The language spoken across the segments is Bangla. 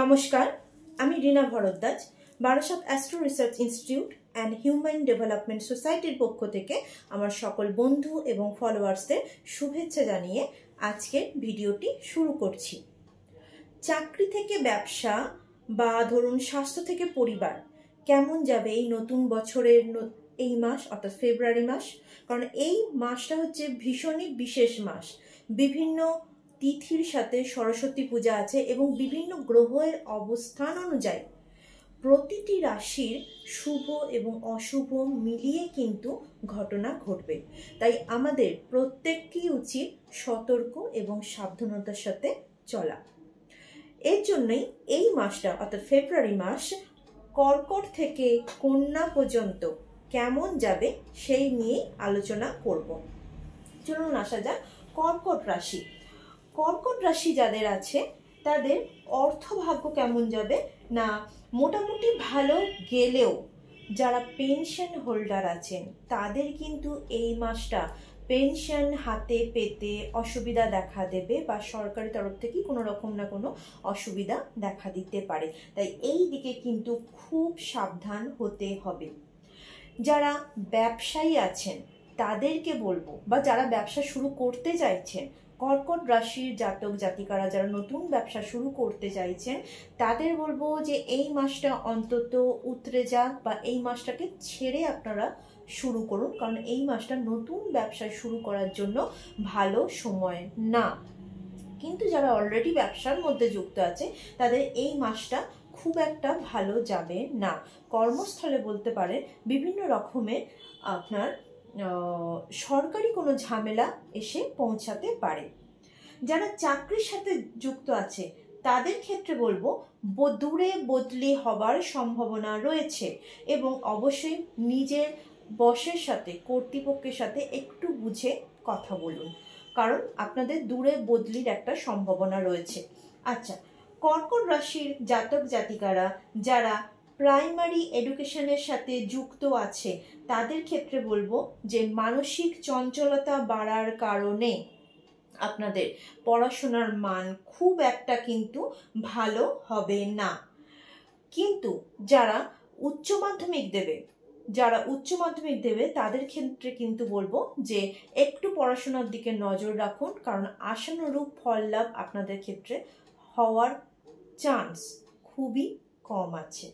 নমস্কার, আমি Rina Bharadwaj, Barasat Astro Research Institute and Human Development সোসাইটির পক্ষ থেকে আমার সকল বন্ধু এবং ফলোয়ার্সদের শুভেচ্ছা জানিয়ে আজকের ভিডিওটি শুরু করছি। চাকরি থেকে ব্যবসা বা ধরুন স্বাস্থ্য থেকে পরিবার কেমন যাবে এই নতুন বছরের এই মাস অর্থাৎ ফেব্রুয়ারি মাস। কারণ এই মাসটা হচ্ছে ভীষণই বিশেষ মাস। বিভিন্ন তিথির সাথে সরস্বতী পূজা আছে এবং বিভিন্ন গ্রহের অবস্থান অনুযায়ী প্রতিটি রাশির শুভ এবং অশুভ মিলিয়ে কিন্তু ঘটনা ঘটবে। তাই আমাদের প্রত্যেককেই উচিত সতর্ক এবং সাবধানতার সাথে চলা। এর জন্যই এই মাসটা অর্থাৎ ফেব্রুয়ারি মাস কর্কট থেকে কন্যা পর্যন্ত কেমন যাবে সেই নিয়ে আলোচনা করব। চলুন আসা যাক কর্কট রাশি। কর্কট রাশি যাদের আছে তাদের অর্থভাগ্য কেমন যাবে না, মোটামুটি ভালো গেলেও যারা পেনশন হোল্ডার আছেন তাদের কিন্তু এই মাসটা পেনশন হাতে পেতে অসুবিধা দেখা দেবে বা সরকারি তরফ থেকে কোনো রকম না কোনো অসুবিধা দেখা দিতে পারে। তাই এই দিকে কিন্তু খুব সাবধান হতে হবে। যারা ব্যবসায়ী আছেন তাদেরকে বলবো, বা যারা ব্যবসা শুরু করতে চাইছেন, কর্কট রাশির জাতক জাতিকারা যারা নতুন ব্যবসা শুরু করতে চাইছেন তাদের বলবো যে এই মাসটা অন্তত উতরে যাক বা এই মাসটাকে ছেড়ে আপনারা শুরু করুন, কারণ এই মাসটা নতুন ব্যবসা শুরু করার জন্য ভালো সময় না। কিন্তু যারা অলরেডি ব্যবসার মধ্যে যুক্ত আছে তাদের এই মাসটা খুব একটা ভালো যাবে না। কর্মস্থলে বলতে পারে বিভিন্ন রকমের আপনার সরকারি কোনো ঝামেলা এসে পৌঁছাতে পারে। যারা চাকরির সাথে যুক্ত আছে তাদের ক্ষেত্রে বলবো দূরে বদলি হবার সম্ভাবনা রয়েছে এবং অবশ্যই নিজের বসের সাথে কর্তৃপক্ষের সাথে একটু বুঝে কথা বলুন, কারণ আপনাদের দূরে বদলির একটা সম্ভাবনা রয়েছে। আচ্ছা, কর্কট রাশির জাতক জাতিকারা যারা প্রাইমারি এডুকেশনের সাথে যুক্ত আছে তাদের ক্ষেত্রে বলবো যে মানসিক চঞ্চলতা বাড়ার কারণে আপনাদের পড়াশোনার মান খুব একটা কিন্তু ভালো হবে না। কিন্তু যারা উচ্চ মাধ্যমিক দেবে তাদের ক্ষেত্রে কিন্তু বলবো যে একটু পড়াশোনার দিকে নজর রাখুন, কারণ আশানুরূপ ফল লাভ আপনাদের ক্ষেত্রে হওয়ার চান্স খুবই কম আছে।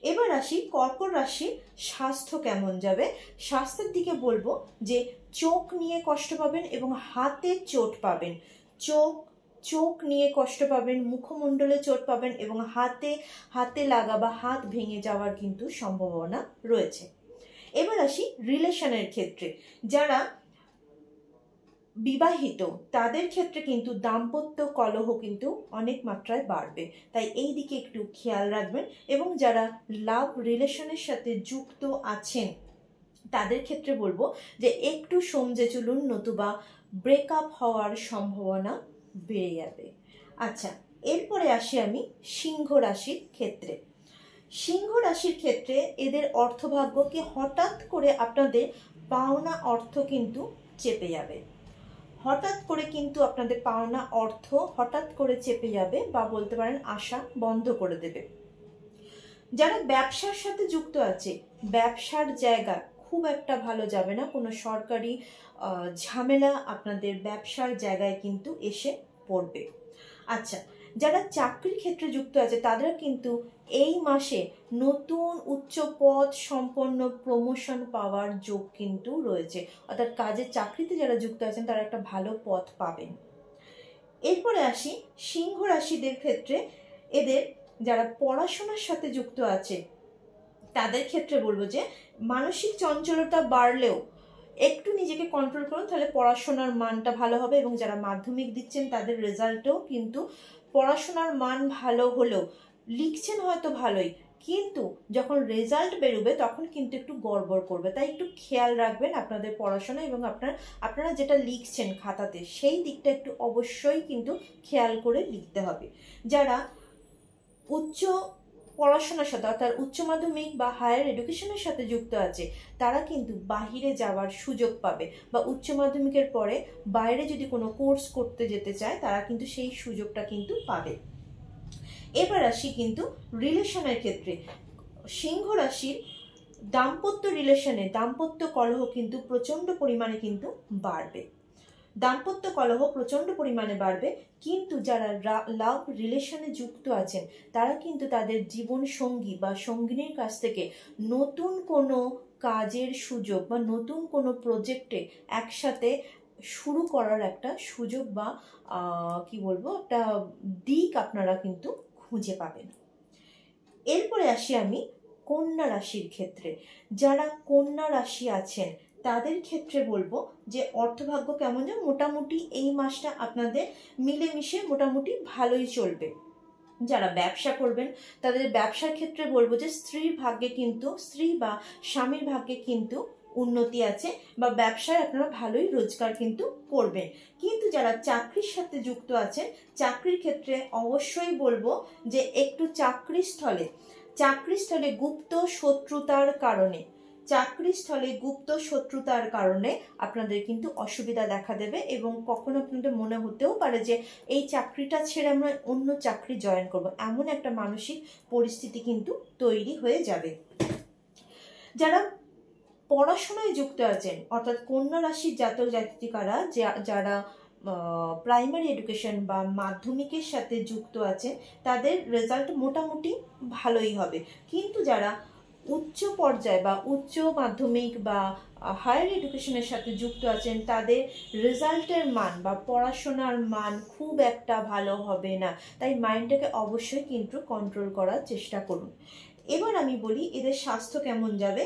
এবার আসি কর্কট রাশির স্বাস্থ্য কেমন যাবে। স্বাস্থ্যের দিকে বলবো যে চোখ নিয়ে কষ্ট পাবেন এবং হাতে চোট পাবেন। চোখ নিয়ে কষ্ট পাবেন, মুখমণ্ডলে চোট পাবেন এবং হাতে লাগা বা হাত ভেঙে যাওয়ার কিন্তু সম্ভাবনা রয়েছে। এবার আসি রিলেশনের ক্ষেত্রে। যারা বিবাহিত তাদের ক্ষেত্রে কিন্তু দাম্পত্য কলহ কিন্তু অনেক মাত্রায় বাড়বে, তাই এই দিকে একটু খেয়াল রাখবেন। এবং যারা লাভ রিলেশনের সাথে যুক্ত আছেন তাদের ক্ষেত্রে বলবো যে একটু সমঝে চলুন, নতুবা ব্রেকআপ হওয়ার সম্ভাবনা বেড়ে যাবে। আচ্ছা, এরপরে আসি আমি সিংহ রাশির ক্ষেত্রে। সিংহ রাশির ক্ষেত্রে এদের অর্থভাগ্যকে হঠাৎ করে আপনাদের পাওনা অর্থ কিন্তু চেপে যাবে। হঠাৎ করে কিন্তু আপনাদের পাওনা অর্থ হঠাৎ করে চেপে যাবে বা বলতে পারেন আশা বন্ধ করে দেবে। যারা ব্যবসার সাথে যুক্ত আছে ব্যবসার জায়গা খুব একটা ভালো যাবে না, কোনো সরকারি ঝামেলা আপনাদের ব্যবসার জায়গায় কিন্তু এসে পড়বে। আচ্ছা, যারা চাকরির ক্ষেত্রে যুক্ত আছে তাদের কিন্তু এই মাসে নতুন উচ্চ পদ সম্পন্ন প্রমোশন পাওয়ার যোগ কিন্তু রয়েছে, অর্থাৎ কাজের চাকরিতে যারা যুক্ত আছেন তারা একটা ভালো পদ পাবেন। এরপরে আসি সিংহ রাশিদের ক্ষেত্রে। এদের যারা পড়াশোনার সাথে যুক্ত আছে তাদের ক্ষেত্রে বলবো যে মানসিক চঞ্চলতা বাড়লেও একটু নিজেকে কন্ট্রোল করুন, তাহলে পড়াশোনার মানটা ভালো হবে। এবং যারা মাধ্যমিক দিচ্ছেন তাদের রেজাল্টেও কিন্তু পড়াশোনার মান ভালো হলেও লিখছেন হয়তো ভালোই, কিন্তু যখন রেজাল্ট বেরোবে তখন কিন্তু একটু গড়বড় করবে। তাই একটু খেয়াল রাখবেন আপনাদের পড়াশোনা এবং আপনারা যেটা লিখছেন খাতাতে সেই দিকটা একটু অবশ্যই কিন্তু খেয়াল করে লিখতে হবে। যারা উচ্চ পড়াশোনার সাথে অর্থাৎ উচ্চ মাধ্যমিক বা হায়ার এডুকেশনের সাথে যুক্ত আছে তারা কিন্তু বাহিরে যাওয়ার সুযোগ পাবে, বা উচ্চ মাধ্যমিকের পরে বাইরে যদি কোনো কোর্স করতে যেতে চায় তারা কিন্তু সেই সুযোগটা কিন্তু পাবে। এবার আসি কিন্তু রিলেশনের ক্ষেত্রে। সিংহ রাশির দাম্পত্য রিলেশনে দাম্পত্য কলহ কিন্তু প্রচন্ড পরিমাণে কিন্তু বাড়বে, দাম্পত্য কলহ প্রচন্ড পরিমাণে বাড়বে। কিন্তু যারা লাভ রিলেশনে যুক্ত আছেন তারা কিন্তু তাদের জীবন সঙ্গী বা সঙ্গিনীর কাছ থেকে নতুন কোনো কাজের সুযোগ বা নতুন কোনো প্রজেক্টে একসাথে শুরু করার একটা সুযোগ বা কি বলবো একটা দিক আপনারা কিন্তু খুঁজে পাবেন। এরপরে আসি আমি কন্যা রাশির ক্ষেত্রে। যারা কন্যা রাশি আছেন তাদের ক্ষেত্রে বলবো যে অর্থভাগ্য কেমন, যে মোটামুটি এই মাসটা আপনাদের মিলেমিশে মোটামুটি ভালোই চলবে। যারা ব্যবসা করবেন তাদের ব্যবসার ক্ষেত্রে বলবো যে স্ত্রীর ভাগ্যে কিন্তু, স্ত্রী বা স্বামীর ভাগ্যে কিন্তু উন্নতি আছে বা ব্যবসায় আপনারা ভালোই রোজগার কিন্তু করবেন। কিন্তু যারা চাকরির সাথে যুক্ত আছেন চাকরির ক্ষেত্রে অবশ্যই বলবো যে একটু চাকরিস্থলে গুপ্ত শত্রুতার কারণে আপনাদের কিন্তু অসুবিধা দেখা দেবে এবং কখনো আপনাদের মনে হতেও পারে যে এই চাকরিটা ছেড়ে আমরা অন্য চাকরি জয়েন করব, এমন একটা মানসিক পরিস্থিতি কিন্তু তৈরি হয়ে যাবে। যারা পড়াশোনায় যুক্ত আছেন অর্থাৎ কন্যা রাশির জাতক জাতিকারা যারা প্রাইমারি এডুকেশন বা মাধ্যমিকের সাথে যুক্ত আছেন তাদের রেজাল্ট মোটামুটি ভালোই হবে। কিন্তু যারা উচ্চ পর্যায়ে বা উচ্চ মাধ্যমিক বা হায়ার এডুকেশনের সাথে যুক্ত আছেন তাদের রেজাল্টের মান বা পড়াশোনার মান খুব একটা ভালো হবে না, তাই মাইন্ডটাকে অবশ্যই কিন্তু কন্ট্রোল করার চেষ্টা করুন। এবার আমি বলি এদের স্বাস্থ্য কেমন যাবে।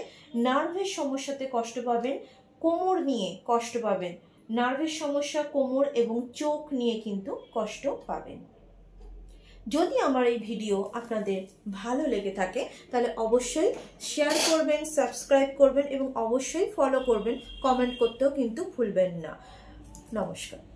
নার্ভের সমস্যাতে কষ্ট পাবেন, কোমর নিয়ে কষ্ট পাবেন, নার্ভের সমস্যা, কোমর এবং চোখ নিয়ে কিন্তু কষ্ট পাবেন। যদি আমার এই ভিডিও আপনাদের ভালো লেগে থাকে তাহলে অবশ্যই শেয়ার করবেন, সাবস্ক্রাইব করবেন এবং অবশ্যই ফলো করবেন, কমেন্ট করতেও কিন্তু ভুলবেন না। নমস্কার।